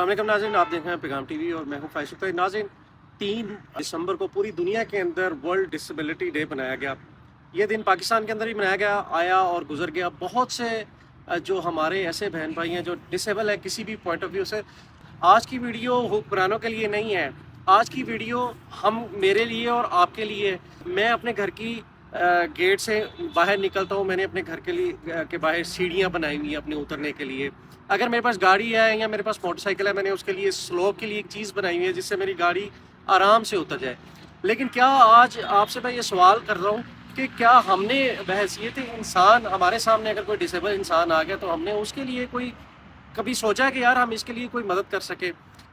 अस्सलाम वालेकुम नाज़रीन, आप देख रहे हैं पैगाम टीवी और मैं हूं फैसल। तो नाज़रीन, 3 दिसंबर को पूरी दुनिया के अंदर वर्ल्ड डिसेबिलिटी डे बनाया गया। ये दिन पाकिस्तान के अंदर ही मनाया गया, आया और गुजर गया। बहुत से जो हमारे ऐसे बहन भाई हैं जो डिसेबल है किसी भी पॉइंट ऑफ व्यू से। आज की वीडियो हुक्मरानों के लिए नहीं है, आज की वीडियो मेरे लिए और आपके लिए। मैं अपने घर की गेट से बाहर निकलता हूँ, मैंने अपने घर के लिए के बाहर सीढ़ियाँ बनाई हुई हैं अपने उतरने के लिए। अगर मेरे पास गाड़ी है या मेरे पास मोटरसाइकिल है, मैंने उसके लिए स्लोप के लिए एक चीज़ बनाई हुई है जिससे मेरी गाड़ी आराम से उतर जाए। लेकिन क्या आज आपसे मैं ये सवाल कर रहा हूँ कि क्या हमने बहैसियत इंसान, हमारे सामने अगर कोई डिसेबल इंसान आ गया तो हमने उसके लिए कोई कभी सोचा है कि यार हम इसके लिए कोई मदद कर सके?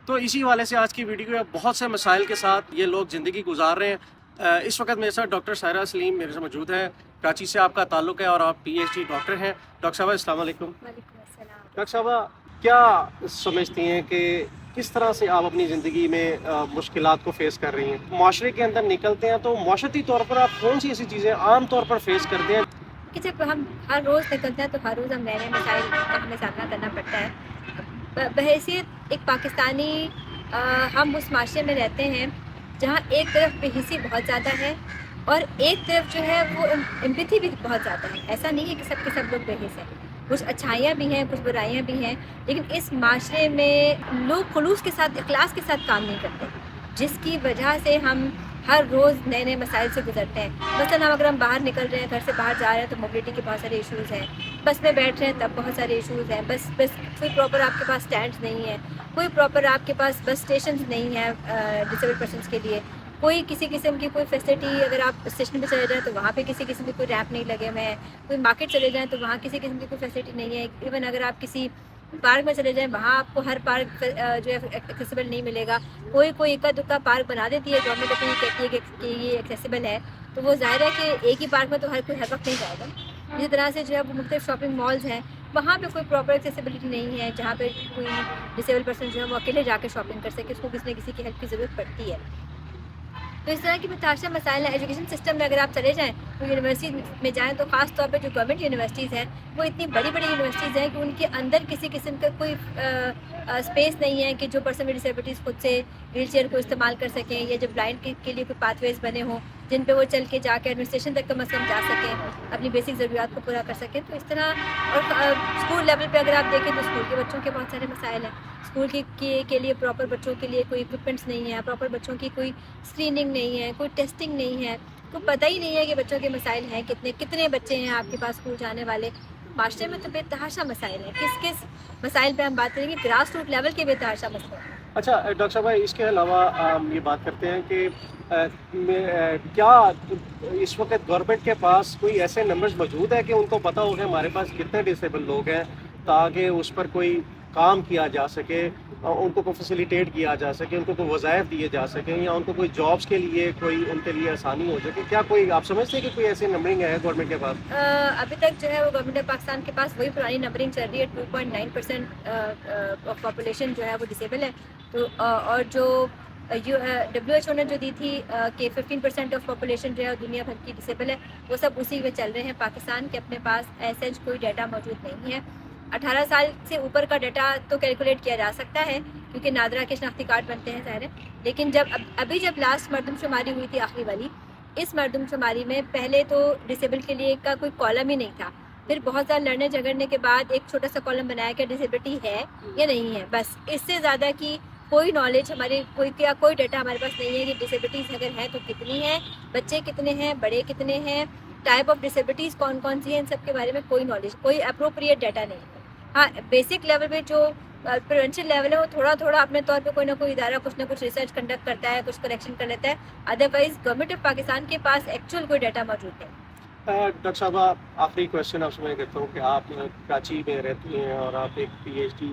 तो इसी वाले से आज की वीडियो है। बहुत से मसाइल के साथ ये लोग ज़िंदगी गुजार रहे हैं। इस वक्त मेरे साथ डॉक्टर सायरा सलीम मेरे से मौजूद है। कराची से आपका ताल्लुक़ है और आप PhD डॉक्टर हैं। डॉक्टर साहब अस्सलाम वालेकुम। डॉक्टर साहब, क्या समझती हैं कि किस तरह से आप अपनी ज़िंदगी में मुश्किलात को फेस कर रही हैं? माशरे के अंदर निकलते हैं तो माशरती तौर पर आप कौन सी ऐसी चीज़ें आम तौर पर फेस करते हैं? कि जब हम हर रोज़ निकलते हैं तो हर रोज़ हम नए नए मसाइल का हमें सामना करना पड़ता है। बहैसियत एक पाकिस्तानी हम उस माशरे में रहते हैं जहाँ एक तरफ बेहिसी बहुत ज़्यादा है और एक तरफ जो है वो एम्पैथी भी बहुत ज़्यादा है। ऐसा नहीं है कि सब लोग बेहिस हैं, कुछ अच्छाइयाँ भी हैं, कुछ बुराइयाँ भी हैं, लेकिन इस माशरे में लोग खुलूस के साथ, इखलास के साथ काम नहीं करते, जिसकी वजह से हम हर रोज़ नए नए मसाइल से गुजरते हैं। मसलन हम अगर हम बाहर निकल रहे हैं, घर से बाहर जा रहे हैं तो मोबिलिटी के बहुत सारे इश्यूज़ हैं। बस में बैठ रहे हैं तब बहुत सारे इश्यूज़ हैं। बस कोई प्रॉपर आपके पास स्टैंड्स नहीं है, कोई प्रॉपर आपके पास बस स्टेशन नहीं है डिसेबल पर्सनस के लिए, कोई किसी किस्म की कोई फैसिलिटी। अगर आप स्टेशन पे चले जाएँ तो वहाँ पे किसी किस्म की कोई रैंप नहीं लगे हुए हैं, कोई मार्केट चले जाएँ तो वहाँ किसी किस्म की कोई फैसिलिटी नहीं है। इवन अगर आप किसी पार्क में चले जाएँ वहाँ आपको हर पार्क जो है एक्सेसिबल नहीं मिलेगा। कोई इक्का दुक्का पार्क बना देती है गवर्नमेंट, अपनी कहती है कि ये एक्सेसिबल है, तो वो ज़ाहिर है कि एक ही पार्क में तो हर कोई हर वक्त नहीं जाएगा। इसी तरह से जो है वो मुख्तलिफ शॉपिंग मॉल्स हैं, वहाँ पे कोई प्रॉपर एक्सेसिबिलिटी नहीं है जहाँ पे कोई डिसेबल पर्सन जो है वो अकेले जाके शॉपिंग कर सके, उसको किसी न किसी की हेल्प की ज़रूरत पड़ती है। तो इस तरह की बेताशा मसाइल हैं। एजुकेशन सिस्टम में अगर आप चले जाएँ तो यूनिवर्सिटी में जाएँ तो ख़ास तौर पे जो गवर्नमेंट यूनिवर्सिटीज़ हैं वो इतनी बड़ी बड़ी यूनिवर्सिटीज़ हैं कि उनके अंदर किसी किस्म का कोई स्पेस नहीं है कि जो पर्सन विद डिसेबिलिटीज़ खुद से व्हील चेयर को इस्तेमाल कर सकें, या जो ब्लाइंड के लिए कोई पाथवेज़ बने हों जिन पे वो चल के जाके एडमिनिस्ट्रेशन तक कम अज़ कम जा सकें, अपनी बेसिक ज़रूरियात को पूरा कर सकें। तो इस तरह और स्कूल लेवल पे अगर आप देखें तो स्कूल के बच्चों के बहुत सारे मसाइल हैं। स्कूल के लिए प्रॉपर बच्चों के लिए कोई इक्विपमेंट्स नहीं है, प्रॉपर बच्चों की कोई स्क्रीनिंग नहीं है, कोई टेस्टिंग नहीं है, को पता ही नहीं है कि बच्चों के मसाइल हैं कितने बच्चे हैं आपके पास स्कूल जाने वाले। माशरे में तो बेतहाशा मसाइल हैं। किस मसाइल पे हम बात करेंगे? ग्रास रूट लेवल के बेतहाशा मसले हैं। अच्छा डॉक्टर साहब, इसके अलावा ये बात करते हैं कि क्या इस वक्त गवर्नमेंट के पास कोई ऐसे नंबर्स मौजूद है कि उनको पता हो कि हमारे पास कितने डिसेबल लोग हैं, ताकि उस पर कोई काम किया जा सके, उनको कोई फैसिलिटेट किया जा सके, उनको कोई वज़ाइफ दिए जा सकें, या उनको कोई जॉब्स के लिए कोई उनके लिए आसानी हो सके? क्या कोई आप समझते हैं कि कोई ऐसी नंबरिंग है गवर्नमेंट के पास? अभी तक जो है वो गवर्नमेंट ऑफ पाकिस्तान के पास वही पुरानी नंबरिंग चल रही है। 2.9% ऑफ पॉपुलेशन जो है वो डिसेबल है। तो और जो WHO ने जो दी थी कि 15% ऑफ पॉपुलेशन जो है दुनिया भर की डिसेबल है, वो सब उसी में चल रहे हैं। पाकिस्तान के अपने पास ऐसा कोई डाटा मौजूद नहीं है। 18 साल से ऊपर का डाटा तो कैलकुलेट किया जा सकता है क्योंकि नादरा के शनाख्ती कार्ड बनते हैं ज़ाहिर है, लेकिन जब लास्ट मरदमशुमारी हुई थी आखिरी वाली, इस मरदमशुमारी में पहले तो डिसेबल के लिए का कोई कॉलम ही नहीं था। फिर बहुत ज़्यादा लड़ने झगड़ने के बाद एक छोटा सा कॉलम बनाया कि डिसेबिलिटी है या नहीं है, बस। इससे ज़्यादा की कोई नॉलेज हमारी कोई डाटा हमारे पास नहीं है कि डिसेबिलिटीज़ अगर हैं तो कितनी हैं, बच्चे कितने हैं, बड़े कितने हैं, टाइप ऑफ डिसेबिलिटीज़ कौन कौन सी हैं, इन सब के बारे में कोई नॉलेज, कोई अप्रोप्रिएट डाटा नहीं है। हाँ, बेसिक लेवल पे जो प्रिवेंशन लेवल है वो थोड़ा अपने तौर पे कोई ना कोई इदारा कुछ ना कुछ रिसर्च कंडक्ट करता है, कुछ करेक्शन कर लेता है। अदरवाइज गवर्नमेंट ऑफ पाकिस्तान के पास एक्चुअल कोई डाटा मौजूद नहीं। डॉक्टर साहब, आखिरी क्वेश्चन आपसे मैं कहता हूँ कि आप कराची में रहती हैं और आप एक PhD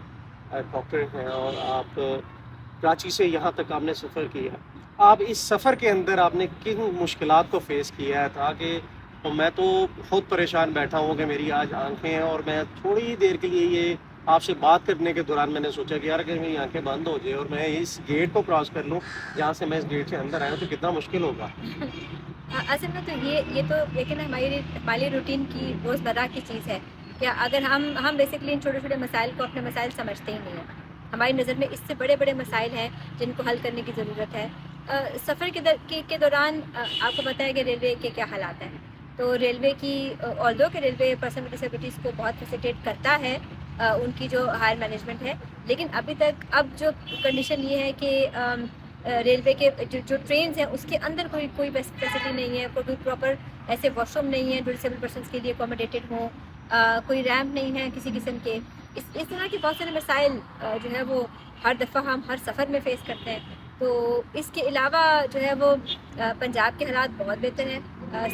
डॉक्टर हैं और आप कराची से यहाँ तक आपने सफ़र किया। आप इस सफ़र के अंदर आपने किन मुश्किलात को फेस किया है? ताकि मैं तो खुद परेशान बैठा हूँ कि मेरी आज आंखें हैं और मैं थोड़ी देर के लिए ये आपसे बात करने के दौरान मैंने सोचा कि यार अगर मेरी आंखें बंद हो जाए और मैं इस गेट को क्रॉस कर लूँ जहाँ से मैं इस गेट से अंदर आया हूँ तो कितना मुश्किल होगा। असल में तो ये तो लेकिन हमारी रूटीन की रोज़मर्रा की चीज़ है। क्या अगर हम बेसिकली इन छोटे छोटे मसाइल को अपने मसाइल समझते ही नहीं हैं। ہماری نظر میں اس سے بڑے بڑے مسائل ہیں جن کو حل کرنے کی ضرورت ہے۔ سفر کے دوران آپ کو پتہ ہے کہ ریلوے کے کیا حالات ہیں، تو ریلوے کی آلدو کہ ریلوے پرسن ود ڈسیبلٹیز کو بہت فیسیلیٹیٹ کرتا ہے ان کی جو ہائر مینجمنٹ ہے، لیکن ابھی تک اب جو کنڈیشن یہ ہے کہ ریلوے کے جو ٹرینز ہیں اس کے اندر کوئی فیسلٹی نہیں ہے، کوئی پراپر ایسے واش روم نہیں ہے جو ڈسیبل پرسنس کے لیے اکوموڈیٹیڈ ہوں، کوئی ریمپ نہیں ہے کسی قسم کے۔ اس طرح کے بہت سارے مسائل جو ہے وہ ہر دفعہ ہم ہر سفر میں فیس کرتے ہیں۔ تو اس کے علاوہ جو ہے وہ پنجاب کے حالات بہت بہتر ہیں،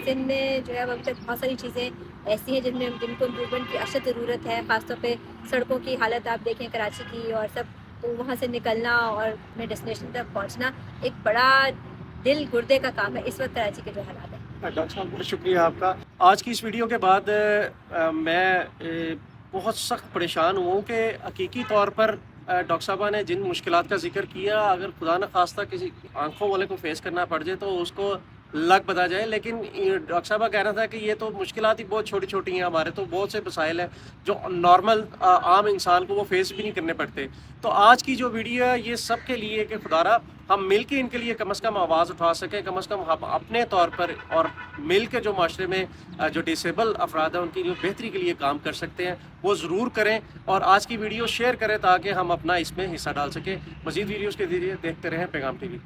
سندھ میں جو ہے وہ ابھی تک بہت ساری چیزیں ایسی ہیں جن کو امپرومنٹ کی اشد ضرورت ہے، خاص طور پہ سڑکوں کی حالت آپ دیکھیں کراچی کی اور سب، تو وہاں سے نکلنا اور اپنے ڈیسٹینیشن تک پہنچنا ایک بڑا دل گردے کا کام ہے اس وقت کراچی کے جو حالات ہیں۔ ڈاکٹر صاحب بہت شکریہ آپ کا۔ آج کی اس ویڈیو کے بعد میں بہت سخت پریشان ہوا ہوں کہ حقیقی طور پر ڈاکٹر صاحبہ نے جن مشکلات کا ذکر کیا، اگر خدا نخواستہ کسی آنکھوں والے کو فیس کرنا پڑ جائے تو اس کو لگ بتا جائے، لیکن ڈاکٹر صاحبہ کہہ رہا تھا کہ یہ تو مشکلات ہی بہت چھوٹی چھوٹی ہیں، ہمارے تو بہت سے مسائل ہیں جو نارمل عام انسان کو وہ فیس بھی نہیں کرنے پڑتے۔ تو آج کی جو ویڈیو ہے یہ سب کے لیے کہ خدارا ہم مل کے ان کے لیے کم از کم آواز اٹھا سکیں، کم از کم ہم اپنے طور پر اور مل کے جو معاشرے میں جو ڈسیبل افراد ہیں ان کی جو بہتری کے لیے کام کر سکتے ہیں وہ ضرور کریں، اور آج کی ویڈیو شیئر کریں تاکہ ہم اپنا اس میں حصہ ڈال سکیں۔ مزید ویڈیوز کے ذریعے دیکھتے رہیں پیغام ٹی وی۔